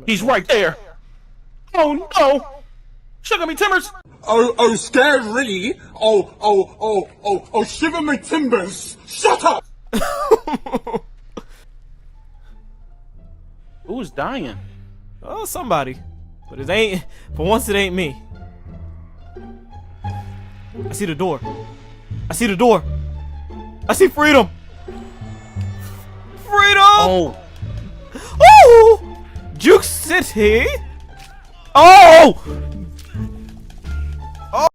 He's right there. Oh no! Sugar me timbers! Oh, scary! Oh, shiver my timbers! Shut up! Who's dying? Oh, somebody. But it ain't, for once it ain't me. I see the door. I see the door. I see freedom. Freedom! Oh! Oh! Juke City? Oh!